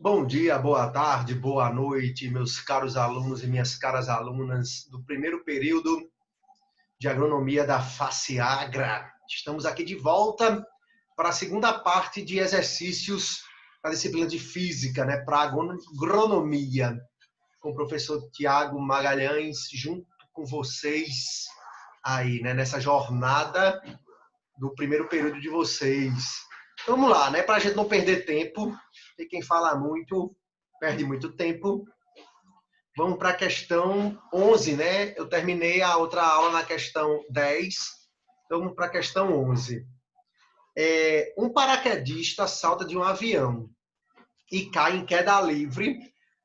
Bom dia, boa tarde, boa noite, meus caros alunos e minhas caras alunas do primeiro período de agronomia da FACEAGRA. Estamos aqui de volta para a segunda parte de exercícios da disciplina de física, para agronomia, com o professor Tiago Magalhães, junto com vocês aí, nessa jornada do primeiro período de vocês. Vamos lá, para a gente não perder tempo, e quem fala muito perde muito tempo. Vamos para a questão 11, Eu terminei a outra aula na questão 10, então vamos para a questão 11. Um paraquedista salta de um avião e cai em queda livre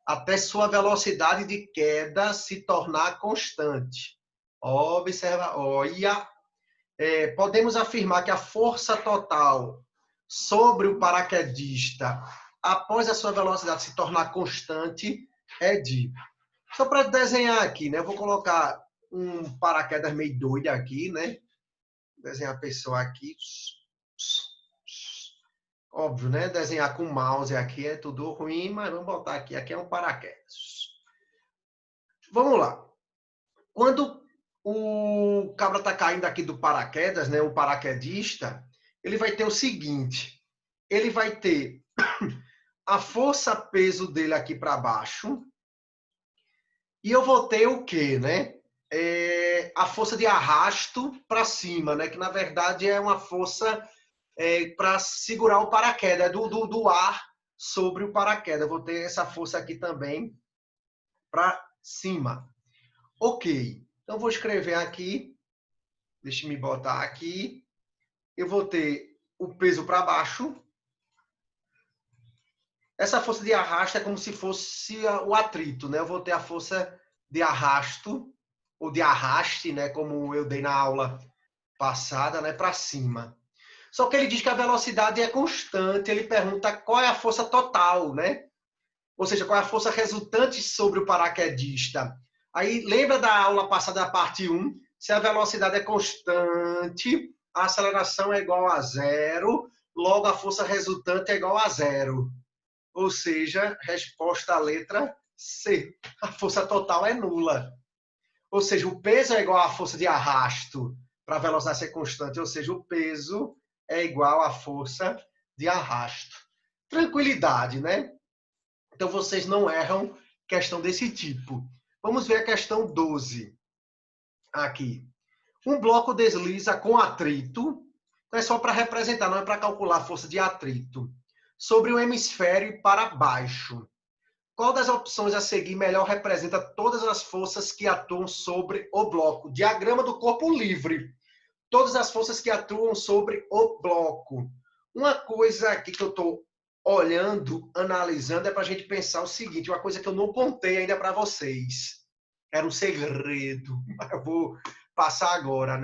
até sua velocidade de queda se tornar constante. Observa, olha, podemos afirmar que a força total sobre o paraquedista após a sua velocidade se tornar constante é de... Só para desenhar aqui, eu vou colocar um paraquedas meio doido aqui, Desenhar a pessoa aqui. Óbvio, Desenhar com mouse aqui é tudo ruim, mas vamos botar aqui. Aqui é um paraquedas. Vamos lá. Quando o cabra está caindo aqui do paraquedas, o paraquedista, ele vai ter o seguinte, ele vai ter a força-peso dele aqui para baixo, e eu vou ter o quê, a força de arrasto para cima, que na verdade é uma força para segurar o paraquedas, do ar sobre o paraquedas. Eu vou ter essa força aqui também para cima. Ok, então vou escrever aqui, deixa eu me botar aqui, eu vou ter o peso para baixo. Essa força de arrasto é como se fosse o atrito, Eu vou ter a força de arrasto, ou de arraste, como eu dei na aula passada, para cima. Só que ele diz que a velocidade é constante, ele pergunta qual é a força total, Ou seja, qual é a força resultante sobre o paraquedista. Aí, lembra da aula passada, da parte 1? Se a velocidade é constante, a aceleração é igual a zero, logo a força resultante é igual a zero. Ou seja, resposta à letra C. A força total é nula. Ou seja, o peso é igual à força de arrasto para a velocidade ser constante. Ou seja, o peso é igual à força de arrasto. Tranquilidade, Então, vocês não erram questão desse tipo. Vamos ver a questão 12. Aqui. Um bloco desliza com atrito. Então, é só para representar, não é para calcular a força de atrito. Sobre o hemisfério para baixo. Qual das opções a seguir melhor representa todas as forças que atuam sobre o bloco? Diagrama do corpo livre. Todas as forças que atuam sobre o bloco. Uma coisa aqui que eu estou olhando, analisando, é para a gente pensar o seguinte, uma coisa que eu não contei ainda para vocês. Era um segredo, mas eu vou passar agora,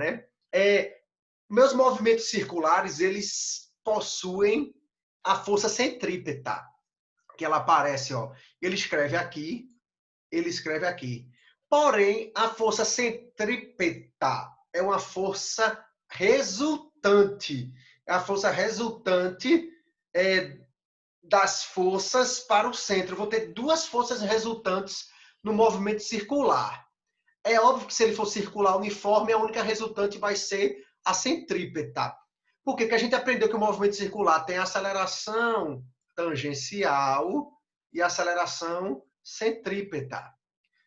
Meus movimentos circulares, eles possuem a força centrípeta, que ela aparece, ele escreve aqui, ele escreve aqui. Porém, a força centrípeta é uma força resultante. É a força resultante das forças para o centro. Eu vou ter duas forças resultantes no movimento circular. É óbvio que se ele for circular uniforme, a única resultante vai ser a centrípeta. Por quê? Porque a gente aprendeu que o movimento circular tem aceleração tangencial e aceleração centrípeta.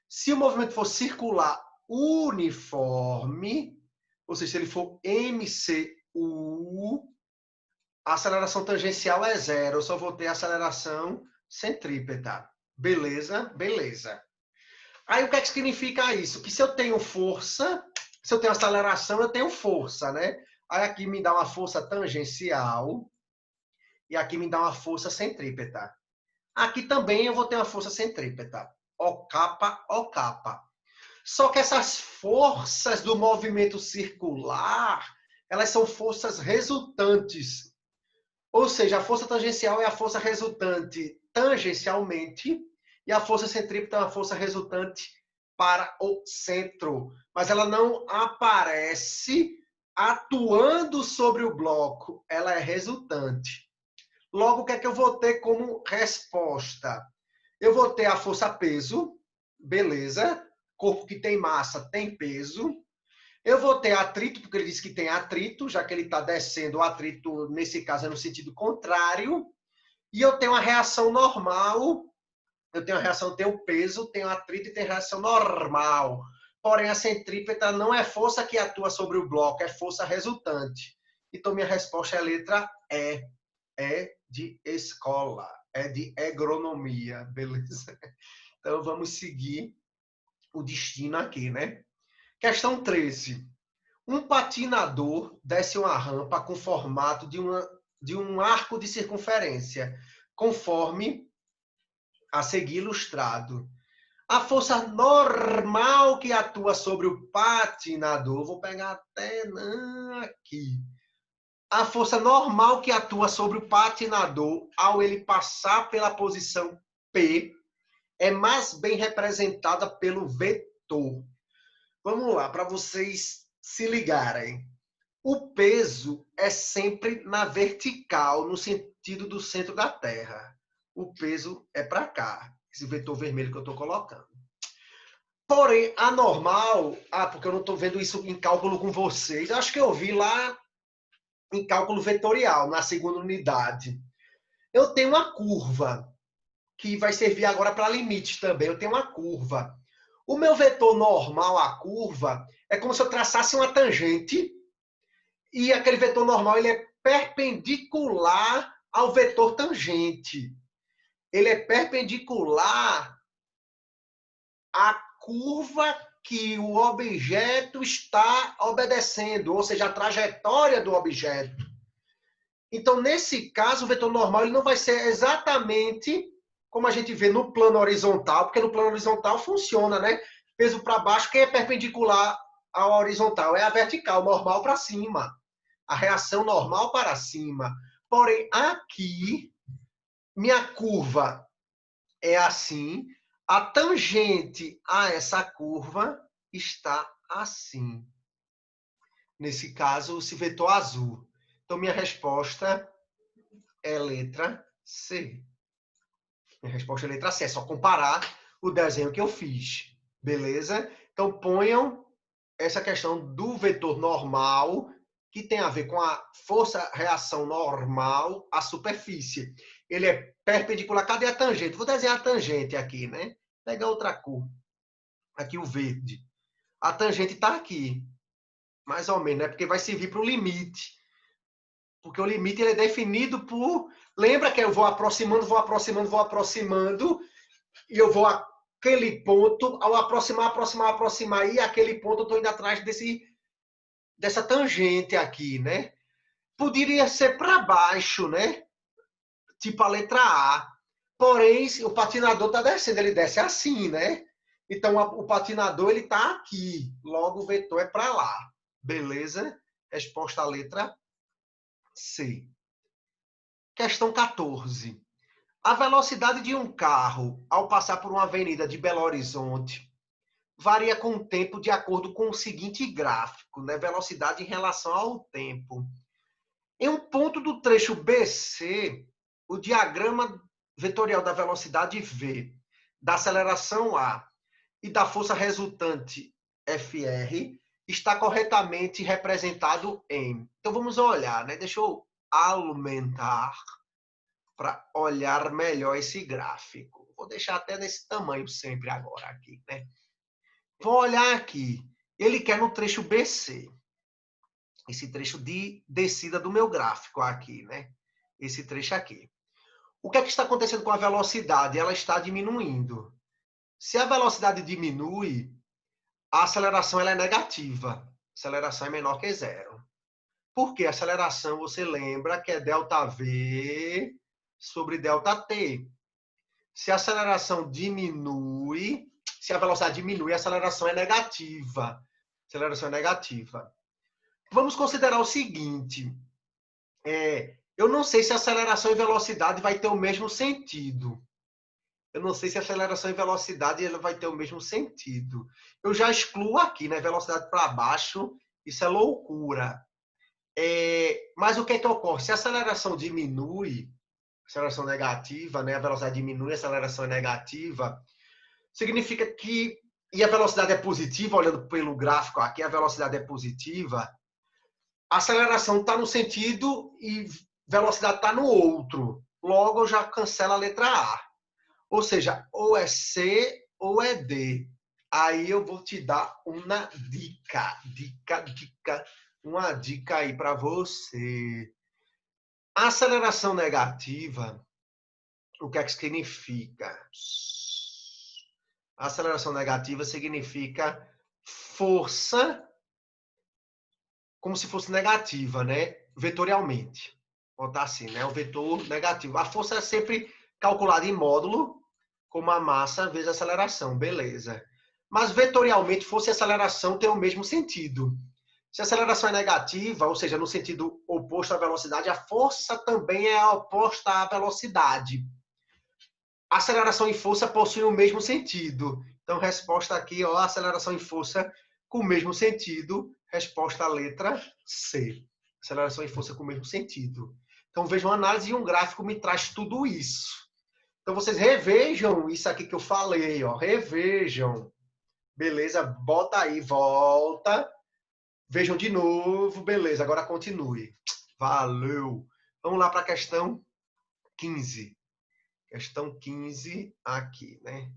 Se o movimento for circular uniforme, ou seja, se ele for MCU, a aceleração tangencial é zero. Eu só vou ter a aceleração centrípeta. Beleza? Beleza. Aí o que é que significa isso? Que se eu tenho força, se eu tenho aceleração, eu tenho força, Aí aqui me dá uma força tangencial e aqui me dá uma força centrípeta. Aqui também eu vou ter uma força centrípeta. O capa, O capa. Só que essas forças do movimento circular, elas são forças resultantes. Ou seja, a força tangencial é a força resultante tangencialmente e a força centrípeta é uma força resultante para o centro. Mas ela não aparece atuando sobre o bloco, ela é resultante. Logo, o que é que eu vou ter como resposta? Eu vou ter a força-peso, beleza. Corpo que tem massa tem peso. Eu vou ter atrito, porque ele disse que tem atrito, já que ele está descendo, o atrito, nesse caso, é no sentido contrário. E eu tenho uma reação normal. Eu tenho a reação, tenho peso, tenho atrito e tenho reação normal. Porém, a centrípeta não é força que atua sobre o bloco, é força resultante. Então, minha resposta é a letra E. É de escola, é de agronomia, beleza? Então, vamos seguir o destino aqui, né? Questão 13. Um patinador desce uma rampa com formato de um arco de circunferência, conforme a seguir ilustrado. A força normal que atua sobre o patinador, vou pegar até aqui. A força normal que atua sobre o patinador ao ele passar pela posição P é mais bem representada pelo vetor. Vamos lá, para vocês se ligarem. O peso é sempre na vertical, no sentido do centro da Terra. O peso é para cá, esse vetor vermelho que eu estou colocando. Porém, a normal, porque eu não estou vendo isso em cálculo com vocês, acho que eu vi lá em cálculo vetorial, na segunda unidade. Eu tenho uma curva, que vai servir agora para limite também. Eu tenho uma curva. O meu vetor normal, a curva, é como se eu traçasse uma tangente, e aquele vetor normal ele é perpendicular ao vetor tangente. Ele é perpendicular à curva que o objeto está obedecendo, ou seja, a trajetória do objeto. Então, nesse caso, o vetor normal ele não vai ser exatamente como a gente vê no plano horizontal, porque no plano horizontal funciona, né? Peso para baixo, quem é perpendicular à horizontal? É a vertical, normal para cima. A reação normal para cima. Porém, aqui, minha curva é assim, a tangente a essa curva está assim. Nesse caso, esse vetor azul. Então, minha resposta é letra C. Minha resposta é letra C. É só comparar o desenho que eu fiz. Beleza? Então, ponham essa questão do vetor normal, que tem a ver com a força-reação normal à superfície. Ele é perpendicular. Cadê a tangente? Vou desenhar a tangente aqui, né? Pegar outra cor. Aqui o verde. A tangente está aqui. Mais ou menos, né? Porque vai servir para o limite. Porque o limite ele é definido por... Lembra que eu vou aproximando, vou aproximando, vou aproximando, e eu vou àquele ponto, ao aproximar, aproximar, aproximar, e aquele ponto eu estou indo atrás dessa tangente aqui, né? Poderia ser para baixo, né? Tipo a letra A. Porém, o patinador está descendo, ele desce assim, né? Então, o patinador ele está aqui, logo o vetor é para lá. Beleza? Resposta à letra C. Questão 14. A velocidade de um carro ao passar por uma avenida de Belo Horizonte varia com o tempo de acordo com o seguinte gráfico, né? Velocidade em relação ao tempo. Em um ponto do trecho BC, o diagrama vetorial da velocidade V, da aceleração A e da força resultante FR está corretamente representado em... Então vamos olhar, né? Deixa eu aumentar para olhar melhor esse gráfico. Vou deixar até nesse tamanho sempre agora aqui, né? Vou olhar aqui. Ele quer no trecho BC. Esse trecho de descida do meu gráfico aqui, né? Esse trecho aqui. O que é que está acontecendo com a velocidade? Ela está diminuindo. Se a velocidade diminui, a aceleração ela é negativa. A aceleração é menor que zero. Por quê? A aceleração, você lembra que é ΔV sobre ΔT. Se a aceleração diminui, se a velocidade diminui, a aceleração é negativa. A aceleração é negativa. Vamos considerar o seguinte. Eu não sei se aceleração e velocidade vai ter o mesmo sentido. Eu não sei se aceleração e velocidade ela vai ter o mesmo sentido. Eu já excluo aqui, né? Velocidade para baixo, isso é loucura. Mas o que é que ocorre? Se a aceleração diminui, aceleração negativa, né? A velocidade diminui, a aceleração é negativa. Significa que, e a velocidade é positiva, olhando pelo gráfico aqui, a velocidade é positiva, a aceleração está no sentido e velocidade está no outro. Logo, eu já cancelo a letra A. Ou seja, ou é C ou é D. Aí eu vou te dar uma dica. Uma dica aí para você. A aceleração negativa, o que é que significa? A aceleração negativa significa força como se fosse negativa, né? Vetorialmente. Vou botar assim, né? O vetor negativo. A força é sempre calculada em módulo, como a massa vezes a aceleração, beleza. Mas vetorialmente, força e aceleração têm o mesmo sentido. Se a aceleração é negativa, ou seja, no sentido oposto à velocidade, a força também é oposta à velocidade. Aceleração e força possuem o mesmo sentido. Então, resposta aqui, ó, aceleração e força com o mesmo sentido. Resposta à letra C. Aceleração e força com o mesmo sentido. Então, vejam, uma análise e um gráfico me traz tudo isso. Então, vocês revejam isso aqui que eu falei, ó. Revejam. Beleza? Bota aí, volta. Vejam de novo. Beleza, agora continue. Valeu. Vamos lá para a questão 15. Questão 15 aqui, né?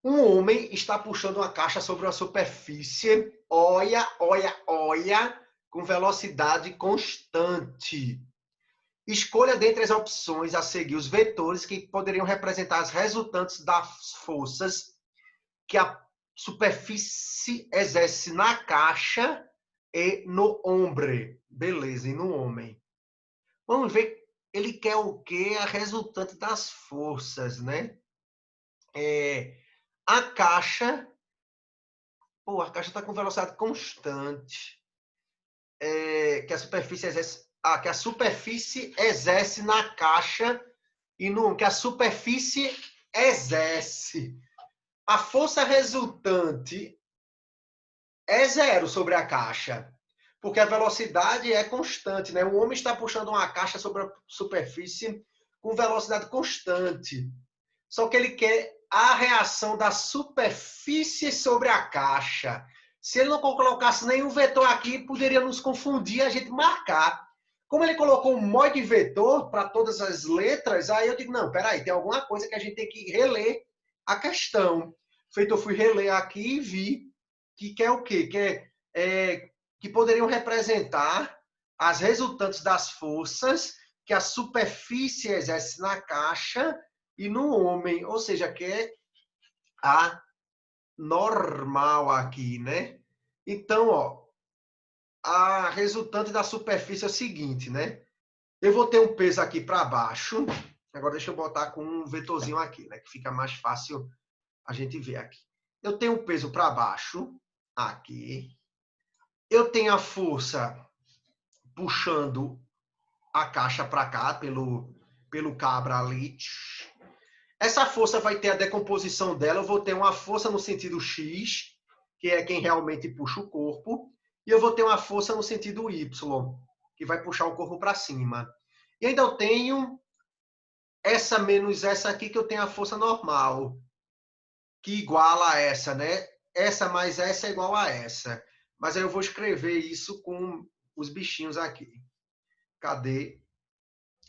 Um homem está puxando uma caixa sobre uma superfície, olha, com velocidade constante. Escolha dentre as opções a seguir os vetores que poderiam representar as resultantes das forças que a superfície exerce na caixa e no homem. Beleza, e no homem. Vamos ver, ele quer o quê? A resultante das forças, né? A caixa está com velocidade constante. Que a superfície exerce na caixa e no que a superfície exerce. A força resultante é zero sobre a caixa, porque a velocidade é constante, né? O homem está puxando uma caixa sobre a superfície com velocidade constante. Só que ele quer a reação da superfície sobre a caixa. Se ele não colocasse nenhum vetor aqui, poderia nos confundir, a gente marcar. Como ele colocou um monte de vetor para todas as letras, aí eu digo, não, peraí, tem alguma coisa que a gente tem que reler a questão. Feito, eu fui reler aqui e vi que quer o quê? Que poderiam representar as resultantes das forças que a superfície exerce na caixa e no homem, ou seja, que é a normal aqui, né? Então, ó, a resultante da superfície é o seguinte, né? Eu vou ter um peso aqui para baixo. Agora deixa eu botar com um vetorzinho aqui, né? Que fica mais fácil a gente ver aqui. Eu tenho um peso para baixo, aqui. Eu tenho a força puxando a caixa para cá, pelo cabralite. Essa força vai ter a decomposição dela. Eu vou ter uma força no sentido X, que é quem realmente puxa o corpo, e eu vou ter uma força no sentido Y, que vai puxar o corpo para cima. E ainda eu tenho essa menos essa aqui, que eu tenho a força normal, que iguala a essa, né? Essa mais essa é igual a essa. Mas aí eu vou escrever isso com os bichinhos aqui. Cadê?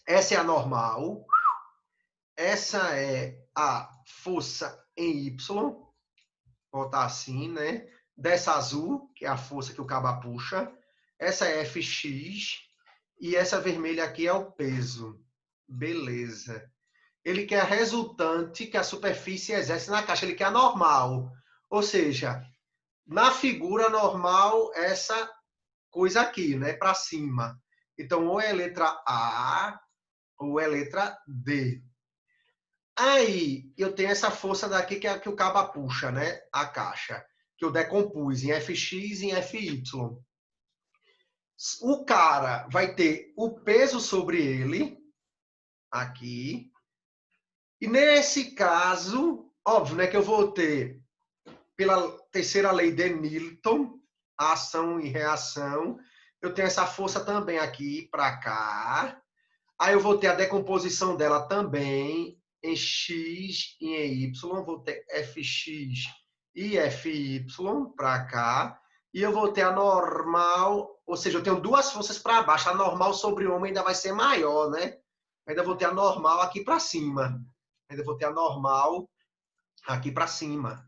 Essa é a normal. Essa é a força em Y. Vou botar assim, né? Dessa azul, que é a força que o cabo puxa. Essa é Fx. E essa vermelha aqui é o peso. Beleza. Ele quer a resultante que a superfície exerce na caixa. Ele quer a normal. Ou seja, na figura normal, essa coisa aqui, né? Para cima. Então, ou é letra A, ou é letra D. Aí, eu tenho essa força daqui que é a que o cabo puxa, né? A caixa. Que eu decompus em Fx e em Fy. O cara vai ter o peso sobre ele, aqui. E nesse caso, óbvio, né? Que eu vou ter, pela terceira lei de Newton, ação e reação, eu tenho essa força também aqui para cá. Aí eu vou ter a decomposição dela também em x e em y. Vou ter fx e fy para cá. E eu vou ter a normal, ou seja, eu tenho duas forças para baixo. A normal sobre o homem ainda vai ser maior, né? Ainda vou ter a normal aqui para cima. Ainda vou ter a normal aqui para cima.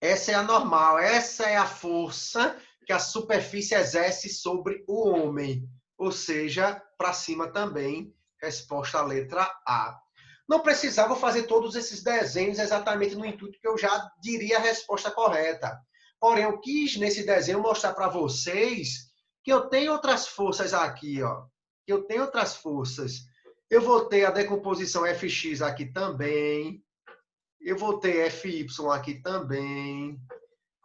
Essa é a normal, essa é a força que a superfície exerce sobre o homem. Ou seja, para cima também, resposta à letra A. Não precisava fazer todos esses desenhos exatamente no intuito que eu já diria a resposta correta. Porém, eu quis nesse desenho mostrar para vocês que eu tenho outras forças aqui, ó. Que eu tenho outras forças. Eu vou ter a decomposição Fx aqui também. Eu vou ter Fy aqui também.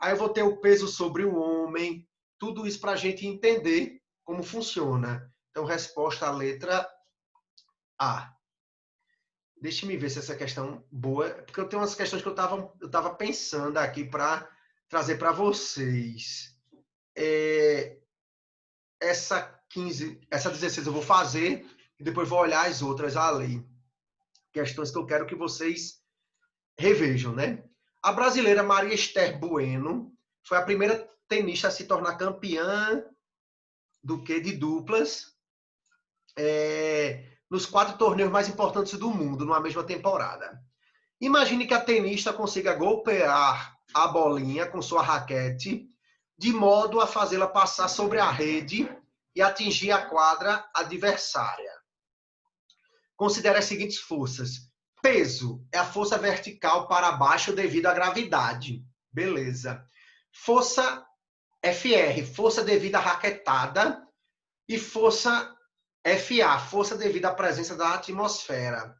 Aí eu vou ter o peso sobre o homem. Tudo isso para a gente entender como funciona. Então, resposta à letra A. Deixa-me ver se essa questão boa, porque eu tenho umas questões que eu estava pensando aqui para trazer para vocês. Essa 15, essa 16 eu vou fazer e depois vou olhar as outras ali. Questões que eu quero que vocês revejam, né? A brasileira Maria Esther Bueno foi a primeira tenista a se tornar campeã de duplas nos 4 torneios mais importantes do mundo, numa mesma temporada. Imagine que a tenista consiga golpear a bolinha com sua raquete, de modo a fazê-la passar sobre a rede e atingir a quadra adversária. Considere as seguintes forças. Peso é a força vertical para baixo devido à gravidade. Beleza. Força FR, força devido à raquetada. E força FA, força devido à presença da atmosfera.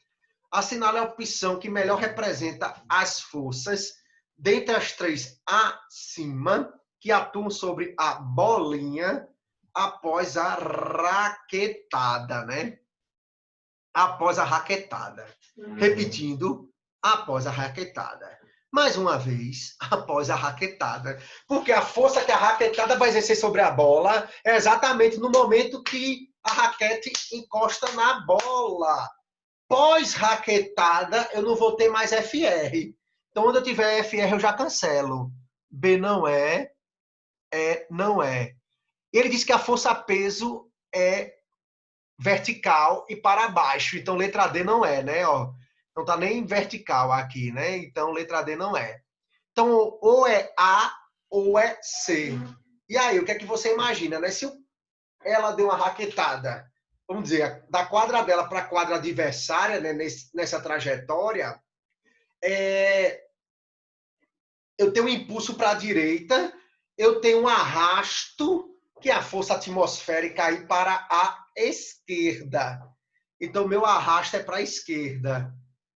Assinale a opção que melhor representa as forças dentre as 3 acima que atuam sobre a bolinha após a raquetada, né? Após a raquetada. Repetindo, após a raquetada. Mais uma vez, após a raquetada. Porque a força que a raquetada vai exercer sobre a bola é exatamente no momento que a raquete encosta na bola. Pós-raquetada, eu não vou ter mais FR. Então, quando eu tiver FR, eu já cancelo. B não é, E não é. Ele diz que a força-peso é vertical e para baixo. Então, letra D não é, né? Ó, não está nem vertical aqui, né? Então, letra D não é. Então, ou é A ou é C. E aí, o que é que você imagina, né? Se ela deu uma raquetada, vamos dizer, da quadra dela para a quadra adversária, né? Nessa trajetória, eu tenho um impulso para a direita, eu tenho um arrasto, que é a força atmosférica, aí para a esquerda. Então, meu arrasto é para a esquerda.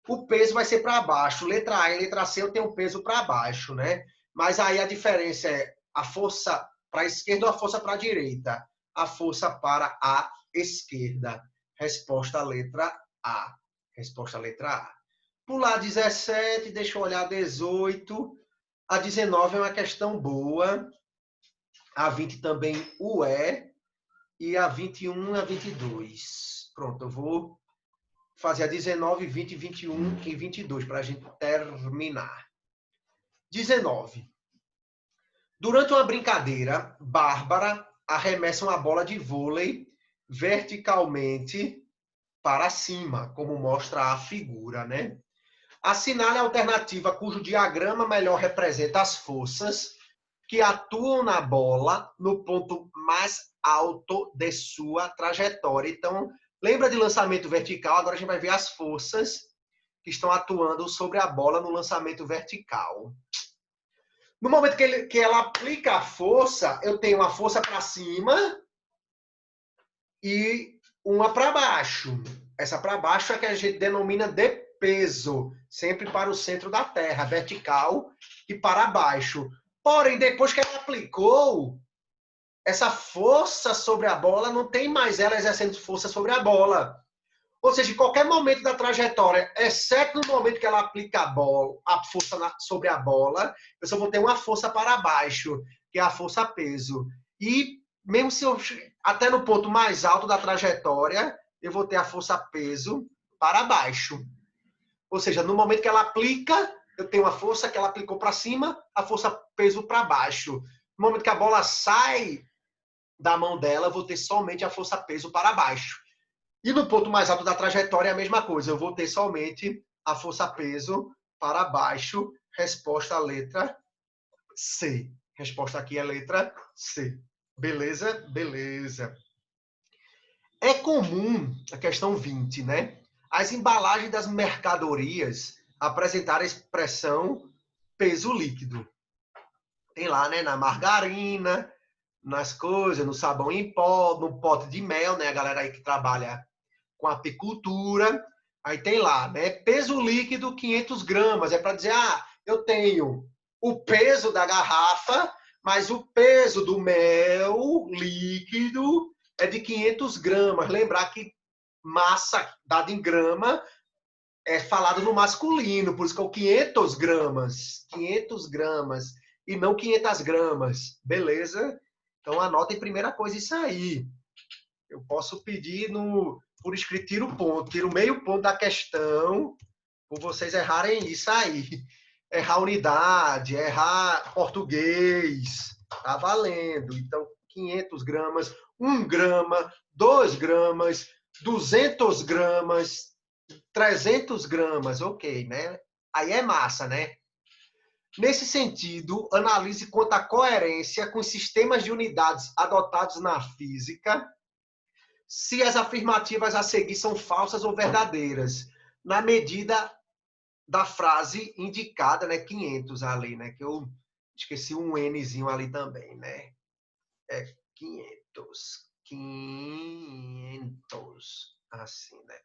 O peso vai ser para baixo. Letra A e letra C eu tenho peso para baixo, né? Mas aí a diferença é a força para a esquerda ou a força para a direita? A força para a esquerda. Resposta letra A. Resposta letra A. Pular 17, deixa eu olhar 18. A 19 é uma questão boa. A 20 também o é. E a 21 e a 22. Pronto, eu vou fazer a 19, 20, 21 e 22 para a gente terminar. 19. Durante uma brincadeira, Bárbara arremessa uma bola de vôlei verticalmente para cima, como mostra a figura, né? Assinale a alternativa cujo diagrama melhor representa as forças que atuam na bola no ponto mais alto de sua trajetória. Então, lembra de lançamento vertical? Agora a gente vai ver as forças que estão atuando sobre a bola no lançamento vertical. No momento que ela aplica a força, eu tenho uma força para cima e uma para baixo. Essa para baixo é que a gente denomina de peso, sempre para o centro da Terra, vertical e para baixo. Porém, depois que ela aplicou, essa força sobre a bola não tem mais ela exercendo força sobre a bola. Ou seja, em qualquer momento da trajetória, exceto no momento que ela aplica a força sobre a bola, eu só vou ter uma força para baixo, que é a força-peso. E mesmo se eu até no ponto mais alto da trajetória, eu vou ter a força-peso para baixo. Ou seja, no momento que ela aplica, eu tenho a força que ela aplicou para cima, a força-peso para baixo. No momento que a bola sai da mão dela, eu vou ter somente a força-peso para baixo. E no ponto mais alto da trajetória é a mesma coisa. Eu vou ter somente a força-peso para baixo. Resposta letra C. Resposta aqui é letra C. Beleza? Beleza. É comum, a questão 20, né? As embalagens das mercadorias apresentarem a expressão peso líquido. Tem lá, né? Na margarina, nas coisas, no sabão em pó, no pote de mel, né? A galera aí que trabalha com apicultura. Aí tem lá, né? Peso líquido 500 gramas. É para dizer, eu tenho o peso da garrafa, mas o peso do mel líquido é de 500 gramas. Lembrar que massa dada em grama é falado no masculino, por isso que é o 500 gramas. 500 gramas e não 500 gramas. Beleza? Então anotem primeira coisa isso aí. Eu posso pedir por escrito, tiro meio ponto da questão, por vocês errarem isso aí. Errar unidade, errar português, tá valendo. Então, 500 gramas, 1 grama, 2 gramas, 200 gramas, 300 gramas, ok, né? Aí é massa, né? Nesse sentido, analise quanto à coerência com os sistemas de unidades adotados na física, se as afirmativas a seguir são falsas ou verdadeiras, na medida da frase indicada, né, 500 ali, né, que eu esqueci um Nzinho ali também, né, é 500, assim, né,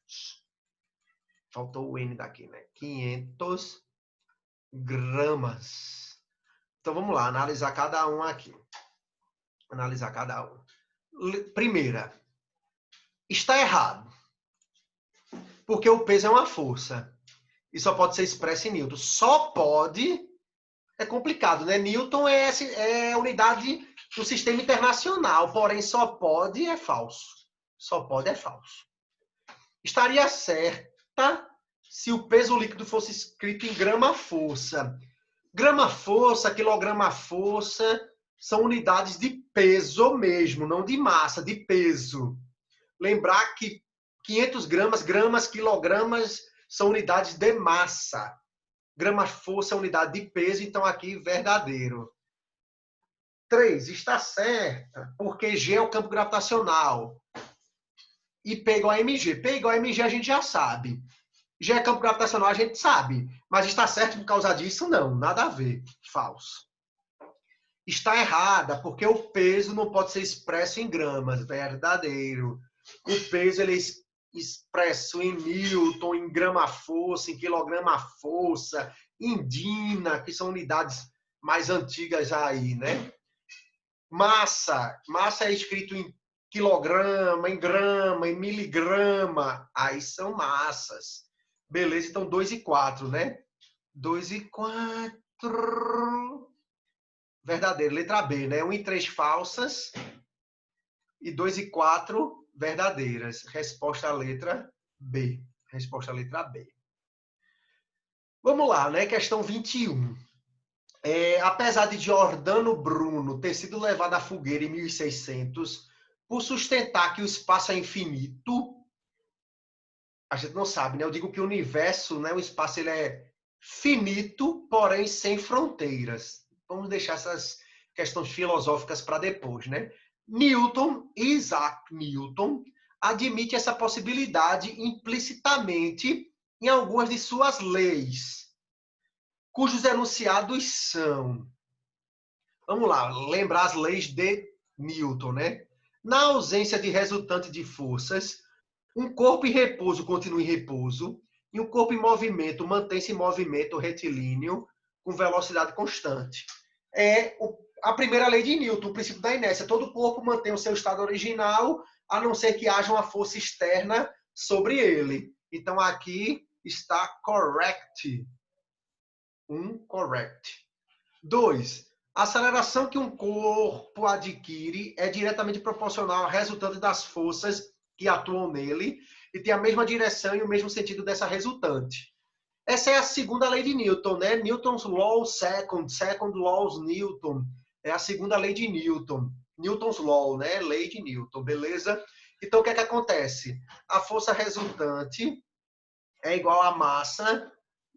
faltou o N daqui, né, 500 gramas. Então, vamos lá, analisar cada um aqui. Analisar cada um. Primeira, está errado. Porque o peso é uma força. E só pode ser expresso em Newton. Só pode... É complicado, né? Newton é unidade do sistema internacional. Porém, só pode é falso. Só pode é falso. Estaria certa se o peso líquido fosse escrito em grama-força. Grama-força, quilograma-força são unidades de peso mesmo, não de massa, de peso. Lembrar que 500 gramas, gramas, quilogramas são unidades de massa. Grama-força é unidade de peso, então aqui verdadeiro. 3, está certa, porque G é o campo gravitacional. E P igual a mg. P igual a mg a gente já sabe. G é campo gravitacional a gente sabe. Mas está certo por causa disso? Não, nada a ver. Falso. Está errada, porque o peso não pode ser expresso em gramas. Verdadeiro. O peso ele é expresso em Newton, em grama-força, em quilograma-força, em Dina, que são unidades mais antigas aí, né? Massa é escrito em quilograma, em grama, em miligrama. Aí são massas. Beleza, então 2 e 4, né? 2 e 4. Verdadeiro. Letra B, né? 1 e 3 falsas. E 2 e 4 verdadeiras. Resposta letra B. Resposta letra B. Vamos lá, né? Questão 21. Apesar de Giordano Bruno ter sido levado à fogueira em 1600 por sustentar que o espaço é infinito, a gente não sabe, né? Eu digo que o universo, né? O espaço ele é finito, porém sem fronteiras. Vamos deixar essas questões filosóficas para depois, né? Isaac Newton, admite essa possibilidade implicitamente em algumas de suas leis, cujos enunciados são... Vamos lá, lembrar as leis de Newton, né? Na ausência de resultante de forças, um corpo em repouso continua em repouso e um corpo em movimento mantém-se em movimento retilíneo com velocidade constante. A primeira lei de Newton, o princípio da inércia. Todo corpo mantém o seu estado original, a não ser que haja uma força externa sobre ele. Então, aqui está correct. Correct. 2. A aceleração que um corpo adquire é diretamente proporcional ao resultante das forças que atuam nele e tem a mesma direção e o mesmo sentido dessa resultante. Essa é a segunda lei de Newton, né? Newton's Law Second, Second Laws Newton. É a segunda lei de Newton. Newton's Law, né? Lei de Newton, beleza? Então, o que é que acontece? A força resultante é igual a massa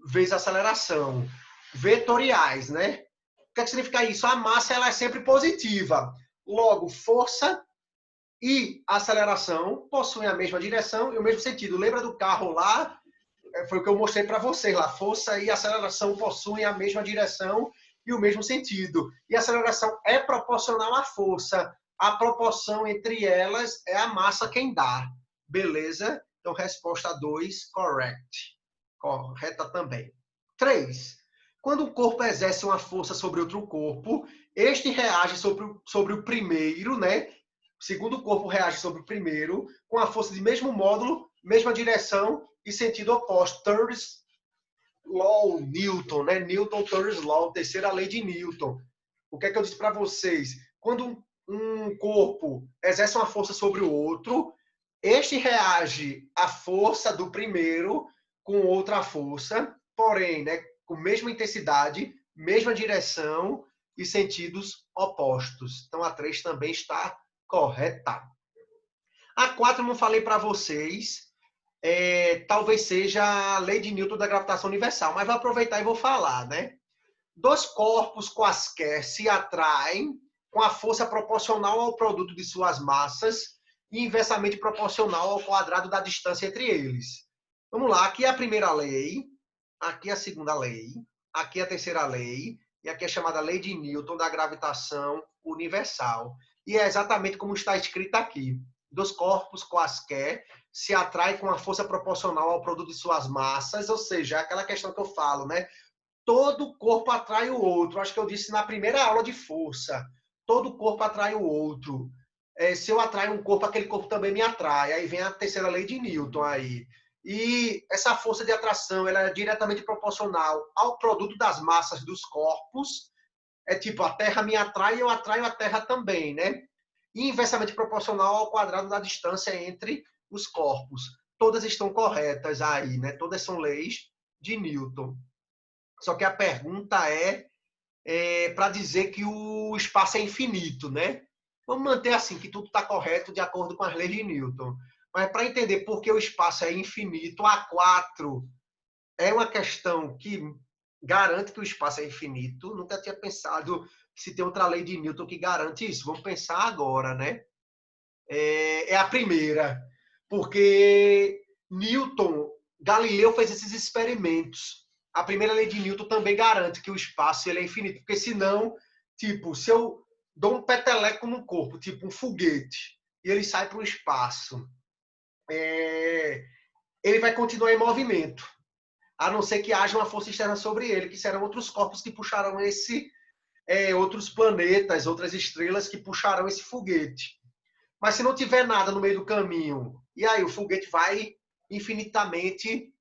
vezes a aceleração. Vetoriais, né? O que é que significa isso? A massa ela é sempre positiva. Logo, força e aceleração possuem a mesma direção e o mesmo sentido. Lembra do carro lá? Foi o que eu mostrei para vocês lá. Força e aceleração possuem a mesma direção e o mesmo sentido. E a aceleração é proporcional à força. A proporção entre elas é a massa quem dá. Beleza? Então, resposta 2, correct. Correta também. 3. Quando o corpo exerce uma força sobre outro corpo, este reage sobre o primeiro, né? O segundo corpo reage sobre o primeiro com a força de mesmo módulo, mesma direção e sentido oposto. Third Law, Newton, né? Newton, Third Law, terceira lei de Newton. O que é que eu disse para vocês? Quando um corpo exerce uma força sobre o outro, este reage à força do primeiro com outra força, porém, né, com mesma intensidade, mesma direção e sentidos opostos. Então, a 3 também está correta. A 4 eu não falei para vocês, talvez seja a lei de Newton da gravitação universal, mas vou aproveitar e vou falar, né? Dois corpos quaisquer se atraem com a força proporcional ao produto de suas massas e inversamente proporcional ao quadrado da distância entre eles. Vamos lá, aqui é a primeira lei, aqui é a segunda lei, aqui é a terceira lei, e aqui é a chamada lei de Newton da gravitação universal. E é exatamente como está escrito aqui. Dois corpos quaisquer se atraem com a força proporcional ao produto de suas massas, ou seja, é aquela questão que eu falo, né? Todo corpo atrai o outro. Acho que eu disse na primeira aula de força. Todo corpo atrai o outro. Se eu atraio um corpo, aquele corpo também me atrai. Aí vem a terceira lei de Newton aí. E essa força de atração ela é diretamente proporcional ao produto das massas dos corpos. É tipo, a Terra me atrai e eu atraio a Terra também, né? E inversamente proporcional ao quadrado da distância entre os corpos. Todas estão corretas aí, né? Todas são leis de Newton. Só que a pergunta é para dizer que o espaço é infinito, né? Vamos manter assim, que tudo está correto de acordo com as leis de Newton. Mas para entender por que o espaço é infinito, a 4 é uma questão que garante que o espaço é infinito. Nunca tinha pensado que se tem outra lei de Newton que garante isso. Vamos pensar agora, né? É a primeira. Porque Galileu fez esses experimentos. A primeira lei de Newton também garante que o espaço ele é infinito. Porque senão, tipo, se eu dou um peteleco no corpo, tipo um foguete, e ele sai para o espaço, ele vai continuar em movimento. A não ser que haja uma força externa sobre ele, que serão outros corpos que puxarão outros planetas, outras estrelas que puxarão esse foguete. Mas se não tiver nada no meio do caminho, e aí o foguete vai infinitamente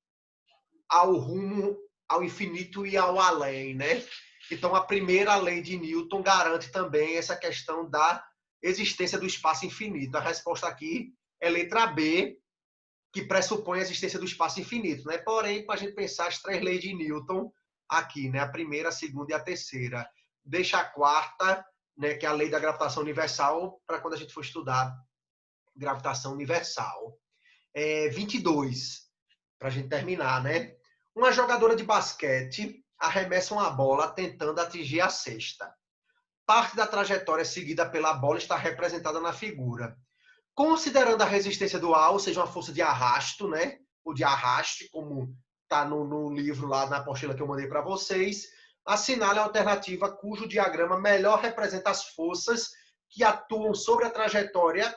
ao rumo, ao infinito e ao além, né? Então, a primeira lei de Newton garante também essa questão da existência do espaço infinito. A resposta aqui é letra B, que pressupõe a existência do espaço infinito, né? Porém, para a gente pensar as 3 leis de Newton aqui, né? A primeira, a segunda e a terceira. Deixa a quarta, né? Que é a lei da gravitação universal, para quando a gente for estudar gravitação universal. 22, para a gente terminar, né? Uma jogadora de basquete arremessa uma bola tentando atingir a cesta. Parte da trajetória seguida pela bola está representada na figura. Considerando a resistência do ar, ou seja, uma força de arrasto, né? Ou de arraste, como está no livro lá, na apostila que eu mandei para vocês, assinale a alternativa cujo diagrama melhor representa as forças que atuam sobre a trajetória,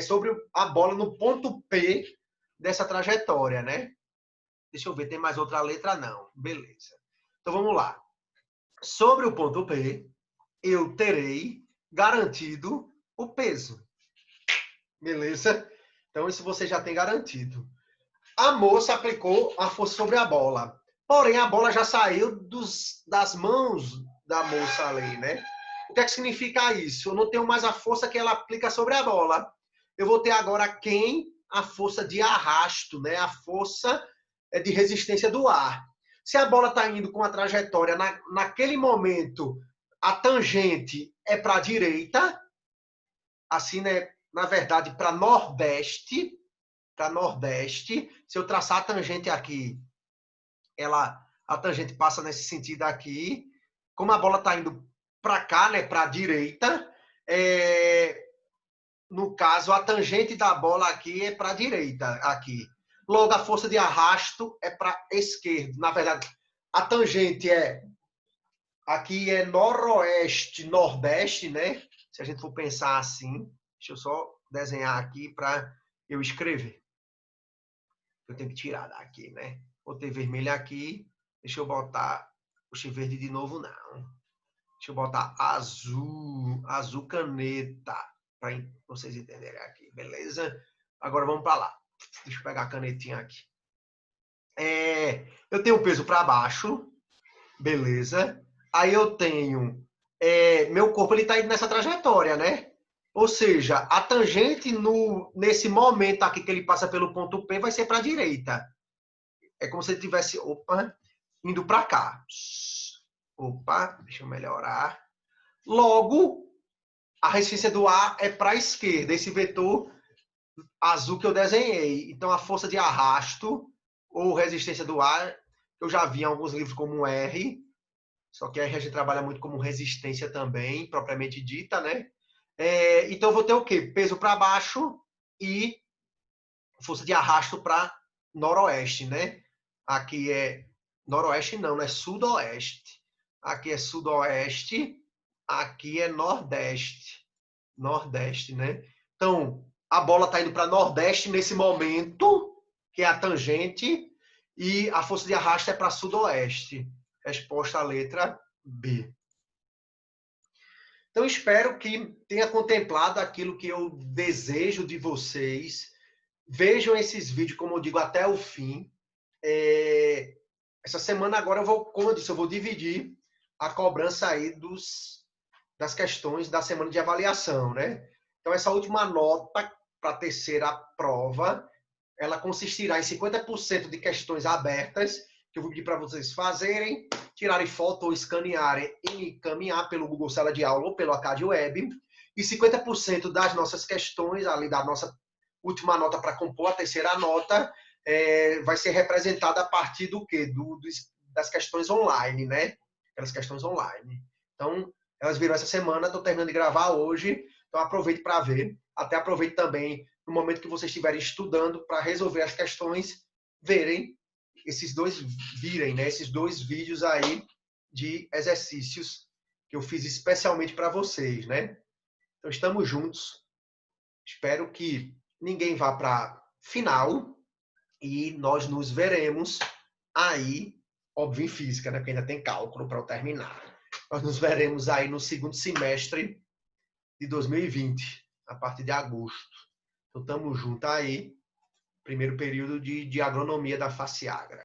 sobre a bola no ponto P dessa trajetória, né? Deixa eu ver, tem mais outra letra? Não. Beleza. Então, vamos lá. Sobre o ponto P, eu terei garantido o peso. Beleza? Então, isso você já tem garantido. A moça aplicou a força sobre a bola. Porém, a bola já saiu das mãos da moça ali, né? O que é que significa isso? Eu não tenho mais a força que ela aplica sobre a bola. eu vou ter agora quem? A força de arrasto, né? A força de resistência do ar. Se a bola está indo com a trajetória, naquele momento, a tangente é para a direita, assim, né? Na verdade, para nordeste. Para nordeste. Se eu traçar a tangente aqui, a tangente passa nesse sentido aqui. Como a bola está indo para cá, né? Para a direita, no caso, a tangente da bola aqui é para a direita, aqui. Logo, a força de arrasto é para a esquerda. Na verdade, a tangente aqui é noroeste, nordeste, né? Se a gente for pensar assim. Deixa eu só desenhar aqui para eu escrever. Eu tenho que tirar daqui, né? Botei vermelho aqui. Deixa eu botar... Puxa, verde de novo, não. Deixa eu botar azul. Azul caneta. Para vocês entenderem aqui, beleza? Agora vamos para lá. Deixa eu pegar a canetinha aqui. Eu tenho o peso para baixo, beleza? Aí eu tenho... meu corpo ele está indo nessa trajetória, né? Ou seja, a tangente nesse momento aqui que ele passa pelo ponto P vai ser para a direita. É como se ele estivesse indo para cá. Opa, deixa eu melhorar. Logo, a resistência do ar é para a esquerda, esse vetor azul que eu desenhei. Então, a força de arrasto ou resistência do ar, eu já vi em alguns livros como R, só que a gente trabalha muito como resistência também, propriamente dita, né? Então, eu vou ter o quê? Peso para baixo e força de arrasto para noroeste, né? Aqui é noroeste não, né? Sudoeste. Aqui é sudoeste, aqui é nordeste. Nordeste, né? Então, a bola está indo para nordeste nesse momento, que é a tangente, e a força de arrasto é para sudoeste. Resposta à letra B. Então, espero que tenha contemplado aquilo que eu desejo de vocês. Vejam esses vídeos, como eu digo, até o fim. Essa semana agora, como eu disse, eu vou dividir a cobrança aí das questões da semana de avaliação, né? Então, essa última nota para a terceira prova, ela consistirá em 50% de questões abertas, que eu vou pedir para vocês fazerem, tirarem foto ou escanearem e encaminhar pelo Google Sala de Aula ou pelo Acad Web, e 50% das nossas questões, ali da nossa última nota para compor a terceira nota, vai ser representada a partir do quê? Das questões online, né? Aquelas questões online. Então, elas viram essa semana, estou terminando de gravar hoje, então aproveite para ver. Até aproveite também no momento que vocês estiverem estudando para resolver as questões, virem, né? Esses dois vídeos aí de exercícios que eu fiz especialmente para vocês, né? Então, estamos juntos. Espero que ninguém vá para final e nós nos veremos aí, óbvio, em física, né? Porque ainda tem cálculo para eu terminar. Nós nos veremos aí no segundo semestre de 2020, a partir de agosto. Então, estamos juntos aí, primeiro período de agronomia da FACIAGRA.